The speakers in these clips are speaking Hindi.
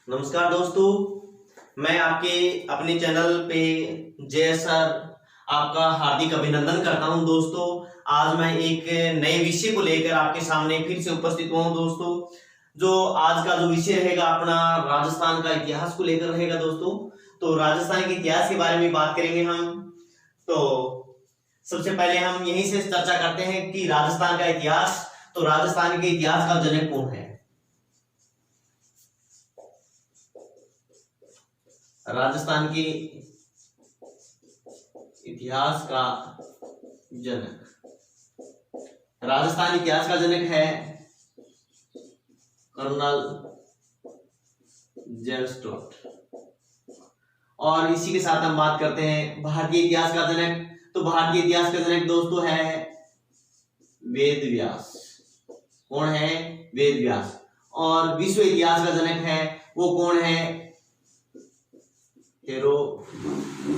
नमस्कार दोस्तों, मैं आपके अपने चैनल पे जय सर आपका हार्दिक अभिनंदन करता हूं। दोस्तों, आज मैं एक नए विषय को लेकर आपके सामने फिर से उपस्थित हुआ हूं। दोस्तों, जो आज का जो विषय रहेगा अपना राजस्थान का इतिहास को लेकर रहेगा। दोस्तों, तो राजस्थान के इतिहास के बारे में बात करेंगे हम। तो सबसे पहले हम यहीं से चर्चा करते हैं कि राजस्थान का इतिहास। तो राजस्थान के इतिहास का जनक कौन है? राजस्थान के इतिहास का जनक, राजस्थान इतिहास का जनक है कर्नल जेम्स टोट। और इसी के साथ हम बात करते हैं भारतीय इतिहास का जनक। तो भारतीय इतिहास का जनक दोस्तों है वेद व्यास। कौन है? वेद व्यास। और विश्व इतिहास का जनक है वो कौन है? हेरोडोटस।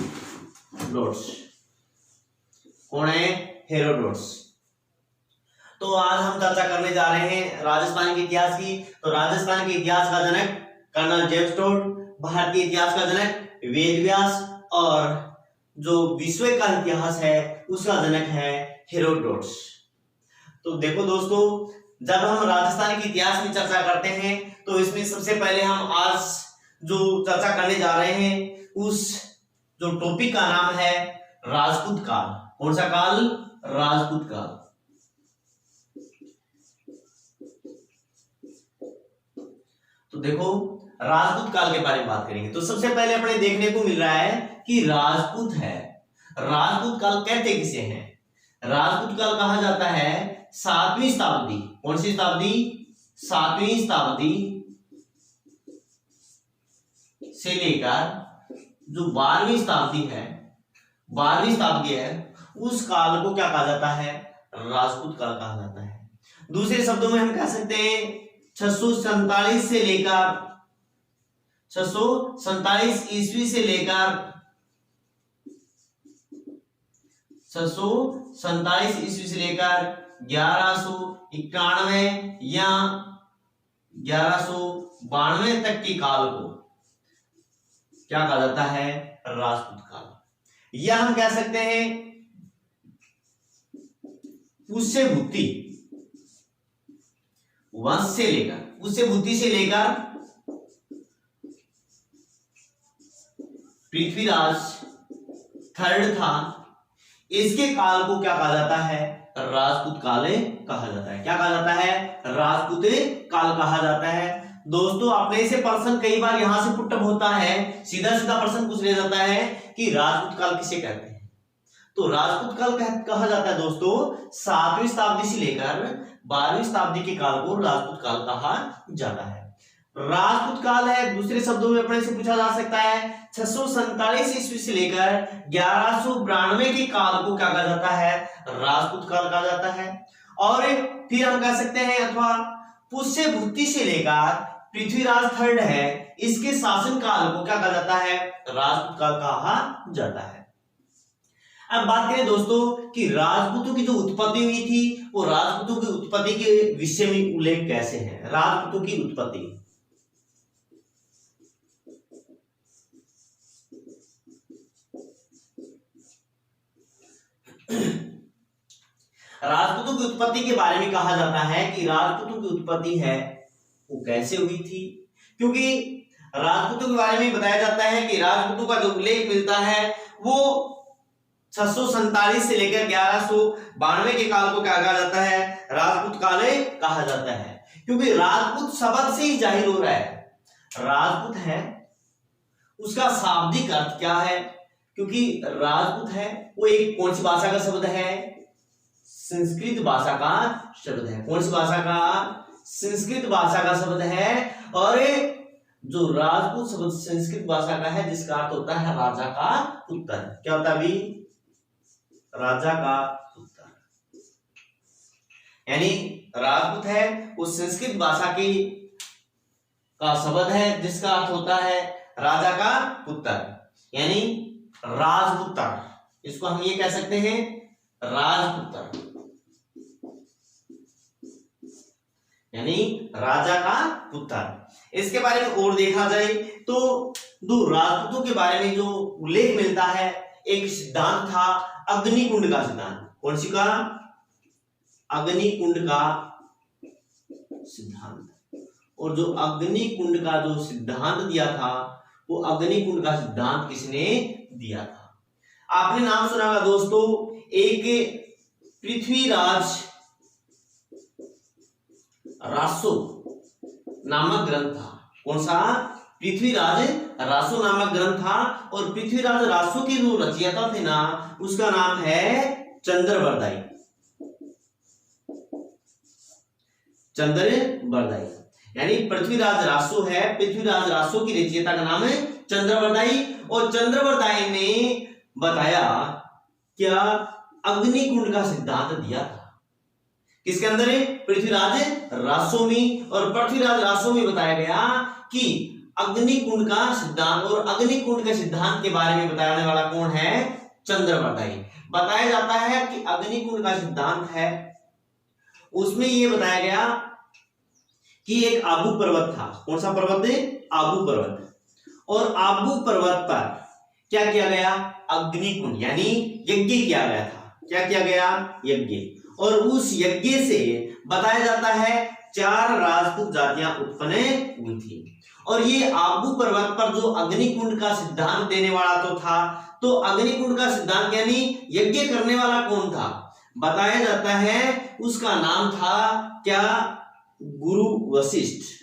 कौन है? हेरोडोटस। तो आज हम चर्चा करने जा रहे हैं राजस्थान के इतिहास की। तो राजस्थान के इतिहास का जनक कर्नल जेम्स टोट, भारतीय इतिहास का जनक वेद व्यास, और जो विश्व का इतिहास है उसका जनक है हेरोडोटस। तो देखो दोस्तों, जब हम राजस्थान के इतिहास की चर्चा करते हैं तो इसमें सबसे पहले हम आज जो चर्चा करने जा रहे हैं उस जो टॉपिक का नाम है राजपूत काल। कौन सा काल? राजपूत काल। तो देखो, राजपूत काल के बारे में बात करेंगे तो सबसे पहले अपने देखने को मिल रहा है कि राजपूत है। राजपूत काल कहते किसे हैं? राजपूत काल कहा जाता है 7वीं शताब्दी। कौन सी शताब्दी? 7वीं शताब्दी से लेकर जो 12वीं शताब्दी है, 12वीं शताब्दी है, उस काल को क्या कहा जाता है? राजपूत काल कहा जाता है। दूसरे शब्दों में हम कह सकते हैं 647 से लेकर 647 ईस्वी से लेकर 647 ईस्वी से लेकर 1191 या 1192 तक के काल को क्या कहा जाता है? राजपूत काल। या हम कह सकते हैं पुष्यभूति वंश से लेकर, पुष्यभूति से लेकर पृथ्वीराज थर्ड था, इसके काल को क्या कहा जाता है? राजपूत काल कहा जाता है। क्या कहा जाता है? राजपूत काल कहा जाता है। दोस्तों, अपने से प्रश्न कई बार यहां से पुटअप होता है, सीधा सीधा प्रश्न पूछ लिया जाता है कि राजपूत काल किसे कहते हैं। तो राजपूत काल कहा जाता है दोस्तों 7वीं शताब्दी से लेकर 12वीं शताब्दी के काल को राजपूत काल कहा जाता है। राजपूत काल है, दूसरे शब्दों में अपने से पूछा जा सकता है 647 ईस्वी से लेकर 1192 के काल को क्या कहा जाता है? राजपूत काल कहा जाता है। और फिर हम कह सकते हैं अथवा पुष्यभूति से लेकर पृथ्वीराज थर्ड है, इसके शासन काल को क्या कहा जाता है? राजपूत काल कहा जाता है। अब बात करें दोस्तों कि राजपूतों की जो उत्पत्ति हुई थी वो राजपूतों की उत्पत्ति के विषय में उल्लेख कैसे है? राजपूतों की उत्पत्ति, राजपूतों की उत्पत्ति के बारे में कहा जाता है कि राजपूतों की उत्पत्ति है वो कैसे हुई थी। क्योंकि राजपूतों के बारे में बताया जाता है कि राजपूतों का जो उल्लेख मिलता है वो 647 से लेकर 1192 के काल को क्या कहा जाता है? राजपूत काल कहा जाता है। क्योंकि राजपूत शब्द से ही जाहिर हो रहा है, राजपूत है उसका शाब्दिक अर्थ क्या है? क्योंकि राजपूत है वो एक कौन सी भाषा का शब्द है? संस्कृत भाषा का शब्द है। कौन सी भाषा का? संस्कृत भाषा का शब्द है। और जो राजपूत शब्द संस्कृत भाषा का है जिसका अर्थ होता है राजा का पुत्र। क्या होता है अभी? राजा का पुत्र। यानी राजपूत है वो संस्कृत भाषा की का शब्द है जिसका अर्थ होता है राजा का पुत्र, यानी राजपुत्र। इसको हम ये कह सकते हैं राजपुत्र। यानी राजा का पुत्र। इसके बारे में और देखा जाए तो दो राजपूतों के बारे में जो उल्लेख मिलता है, एक सिद्धांत था अग्निकुंड का सिद्धांत। कौन सी का? अग्निकुंड का सिद्धांत। और जो अग्निकुंड का जो सिद्धांत दिया था, वो अग्निकुंड का सिद्धांत किसने दिया था? आपने नाम सुना होगा दोस्तों, एक पृथ्वीराज रासो नामक ग्रंथ था। कौन सा? पृथ्वीराज रासो नामक ग्रंथ था। और पृथ्वीराज रासो के जो रचयिता थे ना, उसका नाम है चंद्रबरदाई। चंद्रबरदाई यानी पृथ्वीराज रासो है, पृथ्वीराज रासो की रचयिता का नाम है चंद्रबरदाई। और चंद्रबरदाई ने बताया क्या? अग्निकुंड का सिद्धांत दिया था। किसके अंदर है? पृथ्वीराज रासो में। और पृथ्वीराज रासो में बताया गया कि अग्निकुंड का सिद्धांत, और अग्निकुंड के सिद्धांत के बारे में बताने वाला कौन है? चंद्रबरदाई। बताया जाता है कि अग्निकुंड का सिद्धांत है, उसमें यह बताया गया कि एक आबू पर्वत था। कौन सा पर्वत है? आबू पर्वत। और आबू पर्वत पर क्या किया गया? अग्निकुंड यानी यज्ञ किया गया था। क्या किया गया? यज्ञ। और उस यज्ञ से बताया जाता है 4 राजपूत जातियां उत्पन्न हुई थी। और ये आबू पर्वत पर जो अग्निकुंड का सिद्धांत देने वाला तो था, तो अग्निकुंड का सिद्धांत यानी यज्ञ करने वाला कौन था? बताया जाता है उसका नाम था क्या? गुरु वशिष्ठ।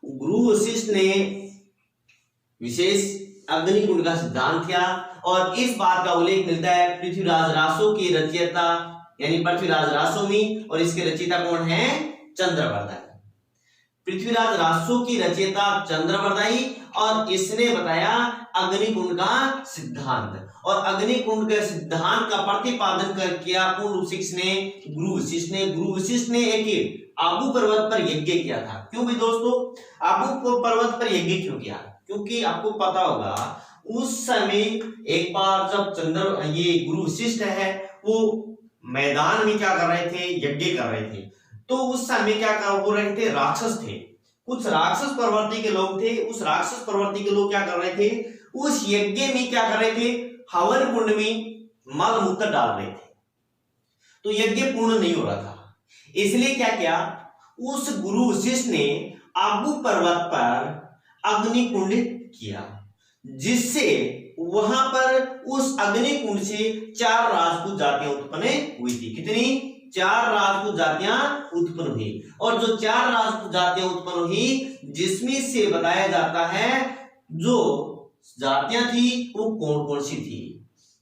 गुरु वशिष्ठ ने विशेष अग्निकुंड का सिद्धांत किया। और इस बात का उल्लेख मिलता है पृथ्वीराज रासो की रचयिता यानी पृथ्वीराज रासो में। और इसके रचयिता कौन है? चंद्रबरदाई। पृथ्वीराज रासो की रचयिता चंद्रबरदाई, और इसने बताया अग्निकुंड का सिद्धांत। और अग्निकुंड के सिद्धांत का प्रतिपादन कर किया कौन? वशिष्ठ ने, गुरु वशिष्ठ ने। गुरु वशिष्ठ ने एक आबू पर्वत पर यज्ञ किया था। क्यों भी दोस्तों आबू पर्वत पर यज्ञ क्यों किया? क्योंकि आपको पता होगा उस समय एक बार जब ये गुरु वशिष्ठ है वो मैदान में क्या कर रहे थे? यज्ञ कर रहे थे। तो उस समय क्या हो रहे थे? राक्षस थे, कुछ राक्षस प्रवृत्ति के लोग थे। उस राक्षस प्रवृत्ति के लोग क्या कर रहे थे? उस यज्ञ में क्या कर रहे थे? हवन कुंड में मल मूत्र डाल रहे थे। तो यज्ञ पूर्ण नहीं हो रहा था। इसलिए क्या किया? उस गुरु वशिष्ठ ने आबू पर्वत पर अग्निकुंड किया, जिससे वहां पर उस अग्निकुंड से 4 राजपूत जातियां उत्पन्न हुई थी। कितनी? 4 राजपूत जातियां उत्पन्न हुई। और जो 4 राजपूत जातियां उत्पन्न हुई, जिसमें से बताया जाता है जो जातियां थी वो कौन कौन सी थी।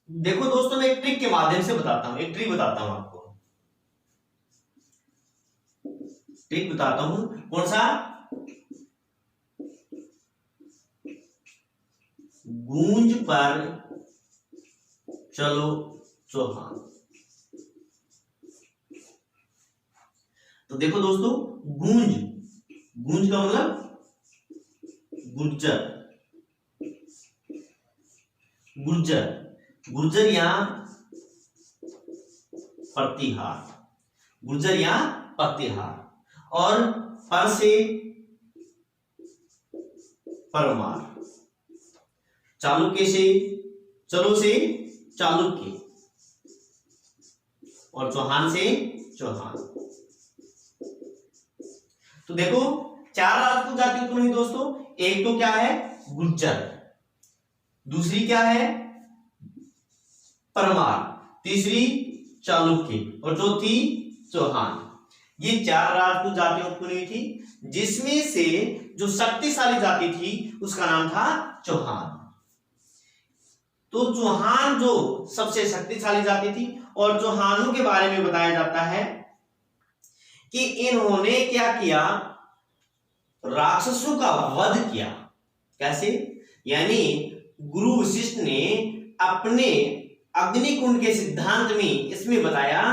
देखो दोस्तों, मैं एक ट्रिक के माध्यम से बताता हूं, एक ट्रिक बताता हूं आपको। ट्रिक बताता हूं। कौन सा? गूंज पर चलो चौहान। तो देखो दोस्तों, गूंज, गूंज का मतलब गुर्जर, गुर्जर, गुर्जर या प्रतिहार, गुर्जर या प्रतिहार। और पर से परमार, चालुक्य से, चलो से चालुक्य, और चौहान से चौहान। तो देखो 4 राजपूत जाति उत्पन्न हुई दोस्तों। एक तो क्या है? गुर्जर, दूसरी क्या है? परमार, तीसरी चालुक्य, और चौथी चौहान। ये 4 राजपूत जातियां उत्पन्न हुई थी, जिसमें से जो शक्तिशाली जाति थी उसका नाम था चौहान। तो चौहान जो सबसे शक्तिशाली जाति थी, और चौहानों के बारे में बताया जाता है कि इन्होंने क्या किया? राक्षसों का वध किया। कैसे? यानी गुरु वशिष्ठ ने अपने अग्निकुंड के सिद्धांत में इसमें बताया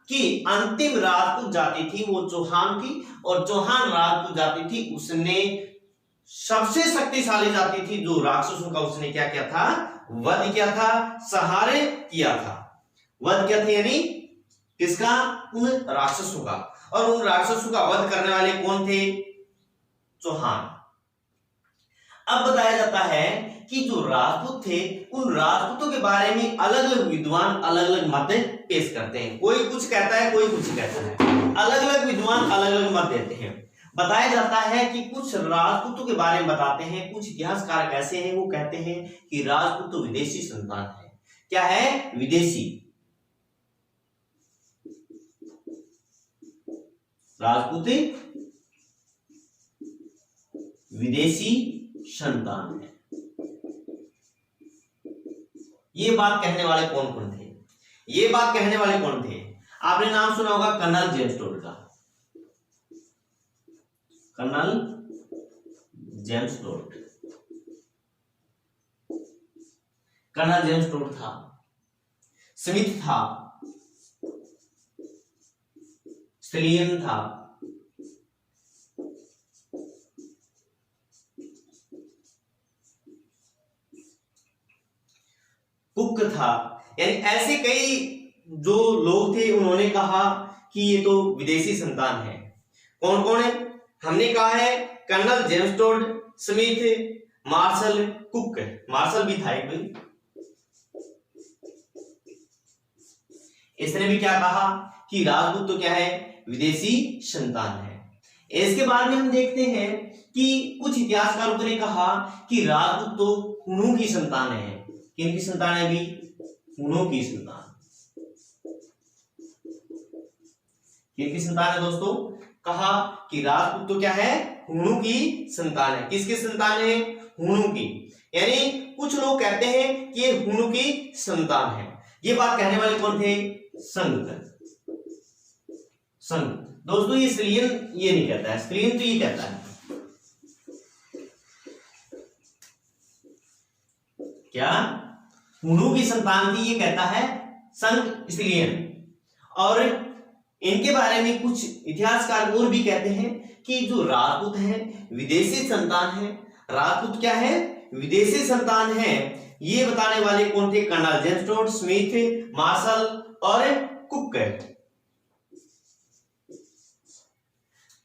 कि अंतिम राजपूत जाति थी वो चौहान थी, और चौहान राजपूत जाति थी उसने सबसे शक्तिशाली जाति थी जो राक्षसों का उसने क्या किया था? वध किया था, संहार किया था। वध किया था यानी किसका? उन राक्षसों का, और उन राक्षसों का वध करने वाले कौन थे? चौहान। अब बताया जाता है कि जो राजपूत थे उन राजपूतों के बारे में अलग अलग विद्वान अलग अलग मत पेश करते हैं। कोई कुछ कहता है, कोई कुछ कहता है, अलग अलग विद्वान अलग अलग मत देते हैं। बताया जाता है कि कुछ राजपूतों के बारे में बताते हैं, कुछ इतिहासकार ऐसे हैं वो कहते हैं कि राजपूत तो विदेशी संतान है। क्या है? विदेशी। राजपूत विदेशी संतान है। ये बात कहने वाले कौन कौन थे? ये बात कहने वाले कौन थे? आपने नाम सुना होगा कर्नल जेम्स टोड का। Colonel James Tod, colonel James Tod था, स्मिथ था, स्टिलियन था, कुक था, यानी ऐसे कई जो लोग थे उन्होंने कहा कि ये तो विदेशी संतान है। कौन कौन है? हमने कहा है colonel James Tod, Smith, Marshall, Cook. Marshall भी था एक भाई। इसने भी क्या कहा कि राजपूत तो क्या है? विदेशी संतान है। इसके बाद में हम देखते हैं कि कुछ इतिहासकारों ने कहा कि राजपूत तो हुनों की संतान है। किनकी संतान है भी? हुनों की संतान। किनकी संतान है दोस्तों? कहा कि राजपूत तो क्या है? हुनों की संतान है। किसकी संतान है? हुनों की। यानी कुछ लोग कहते हैं कि ये हुनों की संतान है। ये बात कहने वाले कौन थे? संघ। संघ दोस्तों, ये स्त्रीलियन ये नहीं कहता है, स्त्रीलियन तो ये कहता है क्या? हुनों की संतान थी, ये कहता है संघ, स्त्रीलियन। और इनके बारे में कुछ इतिहासकार और भी कहते हैं कि जो राजपूत हैं विदेशी संतान है। राजपूत क्या है? विदेशी संतान है। ये बताने वाले कौन थे? Colonel James Tod, Smith, Marshall और कुक।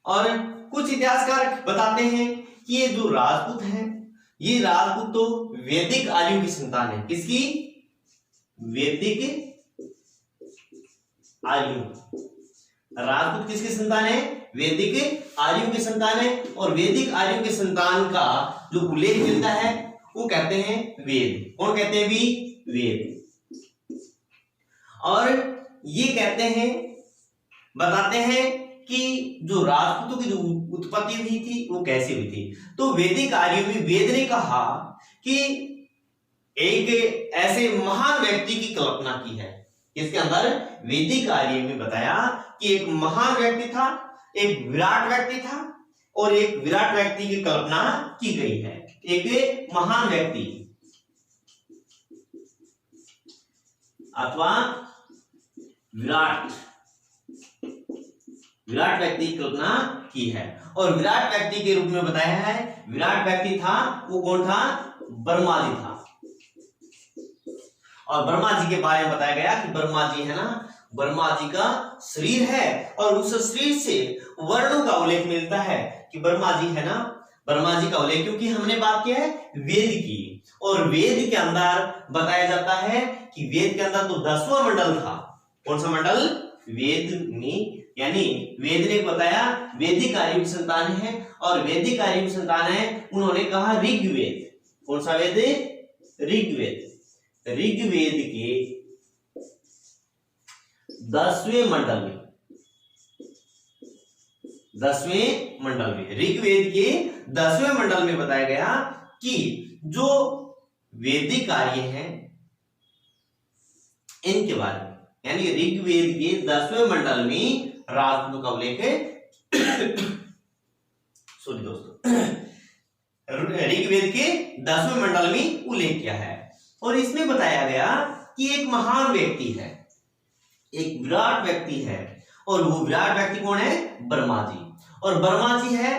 और कुछ इतिहासकार बताते हैं कि ये जो राजपूत हैं ये राजपूत तो वैदिक आर्यों की संतान है। किसकी? वैदिक आर्यों। राजपूत किसकी संतान है? वैदिक आर्यों की संतान है। और वैदिक आर्यों की संतान का जो उल्लेख मिलता है वो कहते हैं वेद। कौन कहते हैं भी? वेद। और ये कहते हैं, बताते हैं कि जो राजपूतों की जो उत्पत्ति हुई थी वो कैसे हुई थी। तो वैदिक आर्यों में वेद ने कहा कि एक ऐसे महान व्यक्ति की कल्पना की है। इसके अंदर वैदिक आर्य में बताया कि एक महान व्यक्ति था, एक विराट व्यक्ति था, और एक विराट व्यक्ति की कल्पना की गई है। एक महान व्यक्ति अथवा विराट व्यक्ति की कल्पना की है। और विराट व्यक्ति के रूप में बताया है, विराट व्यक्ति था वो कौन था? ब्रह्मा जी था। और ब्रह्मा जी के बारे में बताया गया कि ब्रह्मा जी है ना, ब्रह्मा जी का शरीर है और उस शरीर से वर्णों का उल्लेख मिलता है कि ब्रह्मा जी है ना, ब्रह्मा जी का उल्लेख, क्योंकि हमने बात किया है वेद की। और वेद के अंदर बताया जाता है कि वेद के अंदर तो 10वां मंडल था। कौन सा मंडल? वेद में, यानी वेद ने बताया वैदिक आर्यों की संतान है। और वैदिक आर्यों की संतान है, उन्होंने कहा ऋग्वेद। कौन सा वेद? ऋग्वेद। ऋग्वेद के 10वें मंडल में, 10वें मंडल में, ऋग्वेद के 10वें मंडल में बताया गया कि जो वैदिक आर्य हैं इनके बारे में, यानी ऋग्वेद के 10वें मंडल में राजपूतों का उल्लेख है। सॉरी दोस्तों, ऋग्वेद के 10वें मंडल में उल्लेख किया है। और इसमें बताया गया कि एक महान व्यक्ति है, एक विराट व्यक्ति है। और वो विराट व्यक्ति कौन है? ब्रह्मा जी। और ब्रह्मा जी है,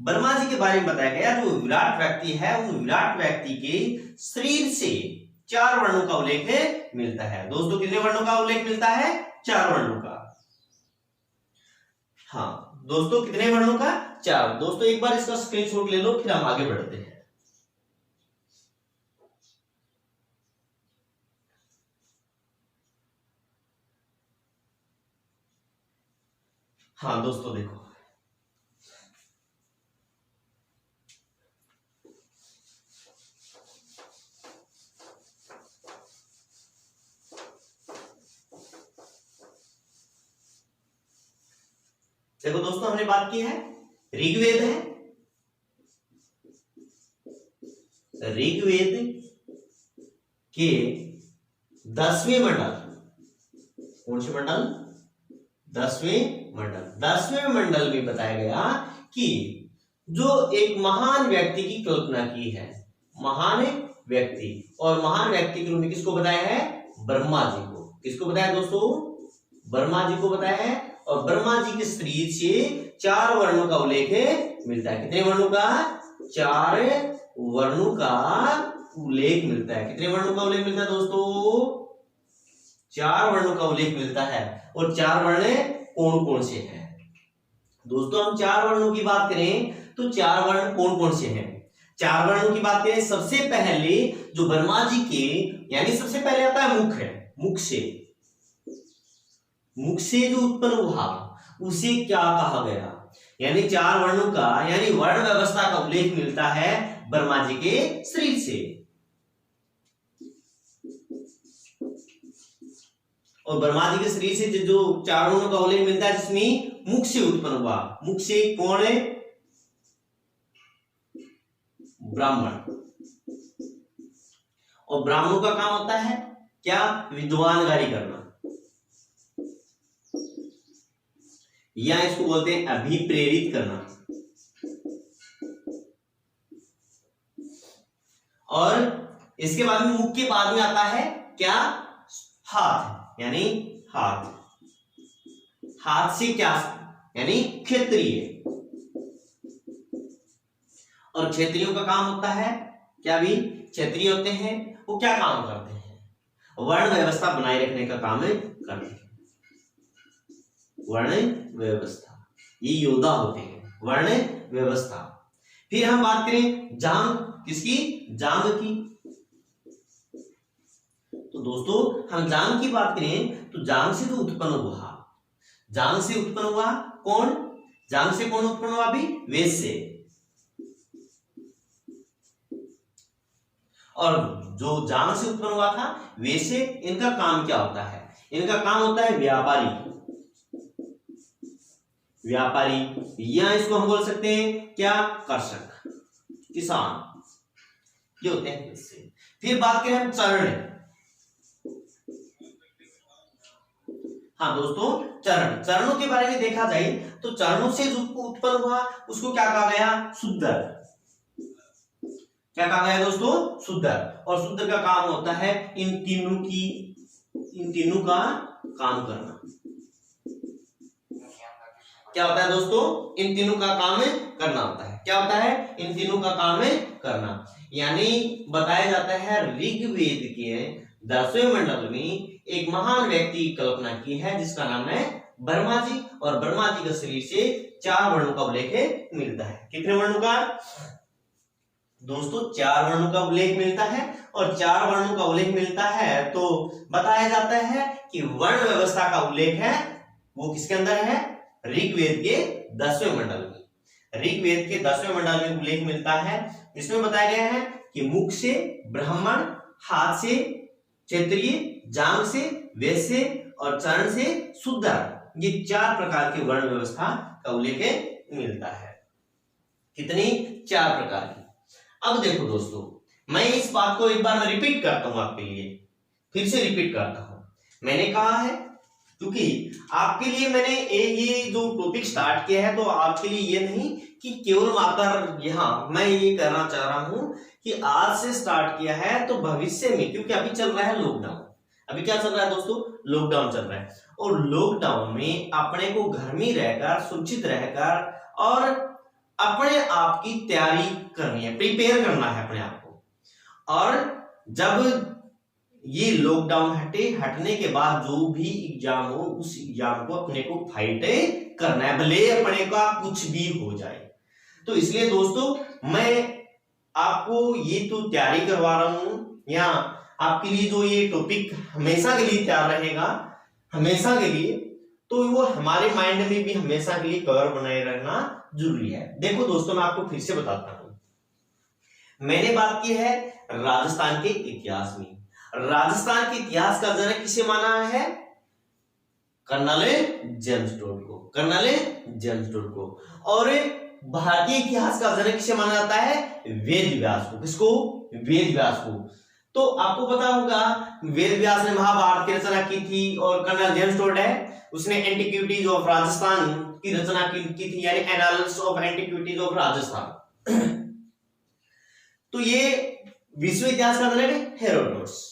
ब्रह्मा जी के बारे में बताया गया जो विराट व्यक्ति है, उन विराट व्यक्ति के शरीर से 4 वर्णों का उल्लेख मिलता है। दोस्तों कितने वर्णों का उल्लेख मिलता है? 4 वर्णों का। दोस्तों कितने वर्णों का? 4। दोस्तों एक बार इसका स्क्रीनशॉट ले लो, फिर हम आगे बढ़ते हैं। हाँ दोस्तों देखो, देखो दोस्तों हमने बात की है ऋग्वेद है, ऋग्वेद के 10वें मंडल, कौन से मंडल? 10वें मंडल। 10वें मंडल में बताया गया कि जो एक महान व्यक्ति की कल्पना की है, महान व्यक्ति, और महान व्यक्ति के रूप में किसको बताया है? ब्रह्मा जी को। किसको बताया दोस्तों? ब्रह्मा जी को बताया है। और ब्रह्मा जी के शरीर से 4 वर्णों का उल्लेख मिलता है। कितने वर्णों का? 4 वर्णों का उल्लेख मिलता है। कितने वर्णों का उल्लेख मिलता है दोस्तों? 4 वर्णों का उल्लेख मिलता है। और 4 वर्ण कौन कौन से हैं? दोस्तों हम 4 वर्णों की बात करें तो 4 वर्ण कौन कौन से हैं? 4 वर्णों की बात करें, सबसे पहले जो ब्रह्मा जी के, यानी सबसे पहले आता है मुख है। मुख से जो उत्पन्न हुआ उसे क्या कहा गया? यानी 4 वर्णों का, यानी वर्ण व्यवस्था का उल्लेख मिलता है ब्रह्मा जी के शरीर से। और ब्रह्मा जी के शरीर से जो 4 वर्णों का उल्लेख मिलता है, जिसमें मुख से उत्पन्न हुआ। मुख से कौन है? ब्राह्मण। और ब्राह्मणों का काम होता है क्या? विद्वानगारी करना, या इसको बोलते हैं अभिप्रेरित करना। और इसके बाद में, मुख के बाद में आता है क्या? हाथ, यानी हाथ। हाथ से क्या? यानी क्षत्रिय। और क्षत्रियों का काम होता है क्या? भी क्षत्रिय होते हैं, वो क्या काम करते हैं? वर्ण व्यवस्था बनाए रखने का काम करते हैं। वर्ण व्यवस्था, ये योद्धा होते हैं। वर्ण व्यवस्था। फिर हम बात करें जांग, किसकी? जांग की। तो दोस्तों हम जांग की बात करें तो जांग से जो उत्पन्न हुआ, जांग से उत्पन्न हुआ कौन? जांग से कौन उत्पन्न हुआ? अभी वेद से। और जो जांग से उत्पन्न हुआ था वेद से, इनका काम क्या होता है? इनका काम होता है व्यापारी, या इसको हम बोल सकते हैं क्या? कर्षक, किसान, ये होते हैं इससे। फिर बात करें हम चरण। हाँ दोस्तों, चरणों के बारे में देखा जाए तो चरणों से जो उत्पन्न हुआ उसको क्या कहा गया? शूद्र। क्या कहा गया दोस्तों? शूद्र। और शूद्र का काम होता है इन तीनों का काम करना। क्या होता है दोस्तों? इन तीनों का काम करना होता है। क्या होता है? इन तीनों का काम करना। यानी बताया जाता है ऋग्वेद के 10वें मंडल में एक महान व्यक्ति की कल्पना की है, जिसका नाम है ब्रह्मा जी। और ब्रह्मा जी के शरीर से 4 वर्णों का उल्लेख मिलता है। कितने वर्णों का? दोस्तों 4 वर्णों का उल्लेख मिलता है। और 4 वर्णों का उल्लेख मिलता है तो बताया जाता है कि वर्ण व्यवस्था का उल्लेख है वो किसके अंदर है? ऋग्वेद के 10वें मंडल में। ऋग्वेद के 10वें मंडल में उल्लेख मिलता है, इसमें बताया गया है कि मुख से ब्राह्मण, हाथ से क्षत्रिय, जांग से वैश्य और चरण से शूद्र, ये 4 प्रकार की वर्ण व्यवस्था का उल्लेख मिलता है। कितनी? 4 प्रकार की। अब देखो दोस्तों, मैं इस बात को एक बार मैं रिपीट करता हूं आपके लिए, फिर से रिपीट करता हूं। मैंने कहा है क्योंकि आपके लिए मैंने ये जो टॉपिक स्टार्ट किया है, तो आपके लिए ये नहीं कि केवल मात्र यहाँ मैं ये करना चाह रहा हूं कि आज से स्टार्ट किया है तो भविष्य में, क्योंकि अभी चल रहा है लॉकडाउन। अभी क्या चल रहा है दोस्तों? लॉकडाउन चल रहा है। और लॉकडाउन में अपने को घर में रहकर, सुरक्षित रहकर और अपने आप की तैयारी करनी है, प्रिपेयर करना है अपने आप को। और जब ये लॉकडाउन हटने के बाद जो भी एग्जाम हो उस एग्जाम को अपने को फाइट करना है, भले अपने का कुछ भी हो जाए। तो इसलिए दोस्तों मैं आपको ये तो तैयारी करवा रहा हूं, या आपके लिए जो ये टॉपिक हमेशा के लिए तैयार रहेगा, हमेशा के लिए, तो वो हमारे माइंड में भी हमेशा के लिए कवर बनाए रखना जरूरी है। देखो दोस्तों मैं आपको फिर से बताता हूं, मैंने बात की है राजस्थान के इतिहास में। राजस्थान के इतिहास का जनक किसे माना है? कर्नल जेम्स टोड को, कर्नल जेम्स टोड को। और भारतीय इतिहास का जनक किसे माना जाता है? वेद व्यास को। किसको? वेद व्यास को। तो आपको पता होगा वेद व्यास ने महाभारत की रचना की थी, और कर्नल जेम्स टोड है उसने एंटिक्विटीज ऑफ राजस्थान की रचना की थी, यानी analysis of antiquities of Rajasthan. तो ये विश्व इतिहास का जनक है हेरोडोटस।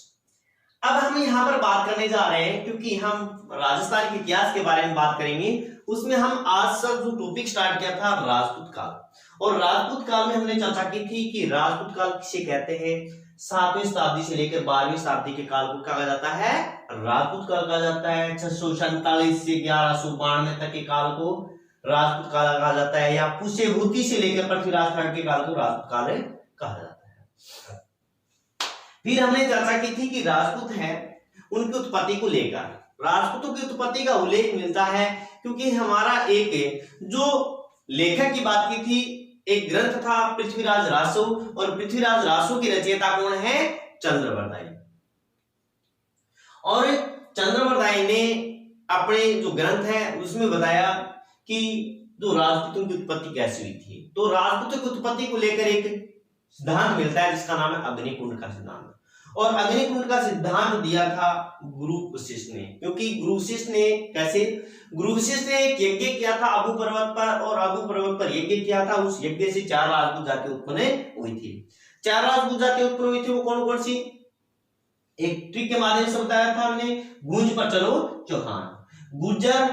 अब हम यहाँ पर बात करने जा रहे हैं, क्योंकि हम राजस्थान के इतिहास के बारे में बात करेंगे, उसमें हम आज तक जो टॉपिक स्टार्ट किया था राजपूत काल। और राजपूत काल में हमने चर्चा की थी कि राजपूत काल किसे कहते हैं। 7वीं शताब्दी से लेकर 12वीं शताब्दी के काल को कहा जाता है राजपूत काल कहा जाता है। 647 से 1192 तक के काल को राजपूत काल कहा जाता है, या पुष्यभूति से लेकर पृथ्वीराज के काल को राजपूत काल कहा जाता है। फिर हमने चर्चा की थी कि राजपूत है उनकी उत्पत्ति को लेकर, राजपूतों की उत्पत्ति का उल्लेख मिलता है क्योंकि हमारा एक जो लेखक की बात की थी, एक ग्रंथ था पृथ्वीराज रासो, और पृथ्वीराज रासो की रचयिता कौन है? चंद्रवरदायी। और चंद्रवरदायी ने अपने जो ग्रंथ है उसमें बताया कि जो राजपूतों की उत्पत्ति कैसे हुई थी। तो राजपूतों की उत्पत्ति को लेकर एक सिद्धांत मिलता है जिसका नाम है अग्निकुंड का सिद्धांत। और अग्निकुंड का सिद्धांत दिया था गुरु वशिष्ठ ने, क्योंकि गुरु वशिष्ठ ने कैसे, गुरु वशिष्ठ ने एक यज्ञ किया था आबू पर्वत पर, और आबू पर्वत पर यज्ञ किया था। उस यज्ञ से 4 राजपूत जाति उत्पन्न हुई थी। 4 राजपूत जाति उत्पन्न हुई थी, वो कौन कौन सी? एक ट्रिक के माध्यम से बताया था हमने, गूंज पर चलो चौहान, गुर्जर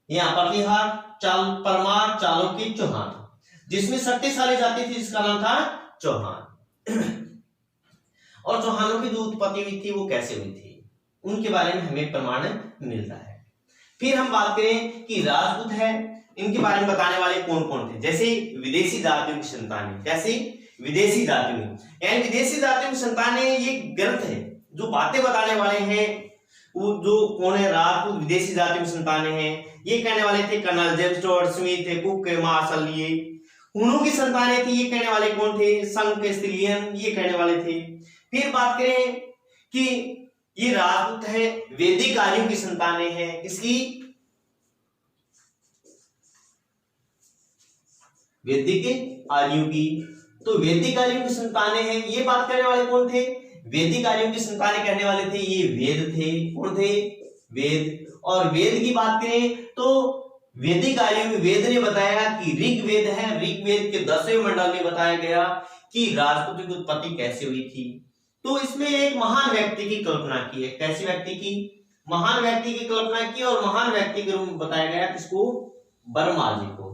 या प्रतिहार, चाल परमार, चालुक्य, चौहान, जिसमें शक्तिशाली जाति थी जिसका नाम था चौहान। और चौहानों की जो उत्पत्ति हुई थी वो कैसे हुई थी, उनके बारे में हमें प्रमाण मिलता है। फिर हम बात करें कि राजपूत है, इनके बारे में बताने वाले कौन कौन थे, जैसे विदेशी जातियों की संतानें, जैसे विदेशी जातियों, यानी विदेशी जातियों की संतानें, ये ग्रंथ है जो बातें बताने वाले हैं, वो जो कौन है राजपूत विदेशी जातियों की संतानें हैं, ये कहने वाले थे colonel James Tod, Smith, Cook, Marshall, ये हुनों की संतानें थी, ये कहने वाले कौन थे? संघ स्त्रीलियन, ये कहने वाले थे। फिर बात करें कि ये राजपूत है वैदिक आर्यों की संतानें हैं, किसकी? वैदिक आर्यों की। तो वैदिक आर्यों की संतानें हैं, ये बात करने वाले कौन थे? वैदिक आर्यों की संतानें कहने वाले थे ये वेद थे। कौन थे? वेद। और वेद की बात करें तो वैदिक आर्यों में वेद ने बताया कि ऋग्वेद है, ऋग्वेद के 10वें मंडल में बताया गया कि राजपूतों की उत्पत्ति कैसे हुई थी। तो इसमें एक महान व्यक्ति की कल्पना की है। कैसी व्यक्ति की? महान व्यक्ति की कल्पना की, और महान व्यक्ति के रूप में बताया गया किसको? वर्मा जी को।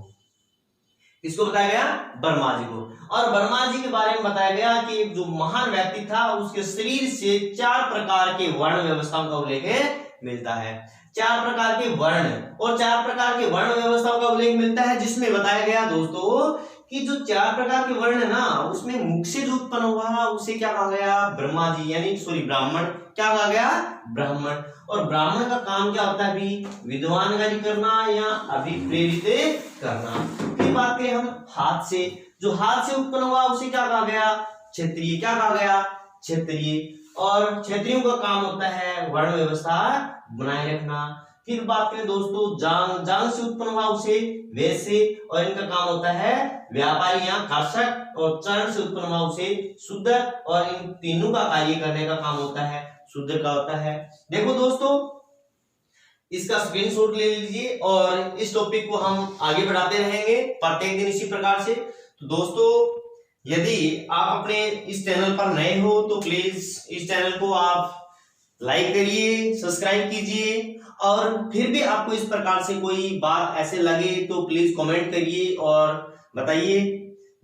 किसको बताया गया? वर्मा जी को। और वर्मा जी के बारे में बताया गया कि जो महान व्यक्ति था उसके शरीर से 4 प्रकार के वर्ण व्यवस्थाओं का उल्लेख मिलता है। 4 प्रकार के वर्ण, और 4 प्रकार के वर्ण व्यवस्थाओं का उल्लेख मिलता है, जिसमें बताया गया दोस्तों कि जो 4 प्रकार के वर्ण है ना, उसमें मुख से जो उत्पन्न हुआ उसे क्या कहा गया? ब्रह्मा जी, यानी सॉरी ब्राह्मण। क्या कहा गया? ब्राह्मण। और ब्राह्मण का काम क्या होता है? अभी विद्वानगारी करना या अभिप्रेरित करना। फिर बात करें हम हाथ से, जो हाथ से उत्पन्न हुआ उसे क्या कहा गया? क्षत्रिय। क्या कहा गया? क्षत्रिय। और क्षत्रियों का काम होता है वर्ण व्यवस्था बनाए रखना। फिर बात करें दोस्तों जांग, जांग से उत्पन्न हुआ उसे वैश्य, और इनका काम होता है व्यापारी या शासक। और चरण से उत्पन्न हुआ उसे शूद्र, और इन तीनों का कार्य करने का काम होता है शूद्र का होता है। देखो दोस्तों इसका स्क्रीनशॉट ले लीजिए, और इस टॉपिक को हम आगे बढ़ाते रहेंगे प्रत्येक दिन इसी प्रकार से। तो दोस्तों यदि आप अपने इस चैनल पर नए हो तो प्लीज इस चैनल को आप लाइक करिए, सब्सक्राइब कीजिए, और फिर भी आपको इस प्रकार से कोई बात ऐसे लगे तो प्लीज कमेंट करिए और बताइए,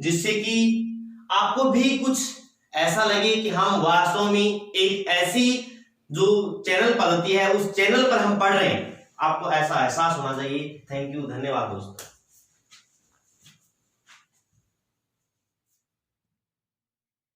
जिससे कि आपको भी कुछ ऐसा लगे कि हम वास्तव में एक ऐसी जो चैनल पद्धति है उस चैनल पर हम पढ़ रहे हैं, आपको ऐसा एहसास होना चाहिए। थैंक यू, धन्यवाद दोस्तों।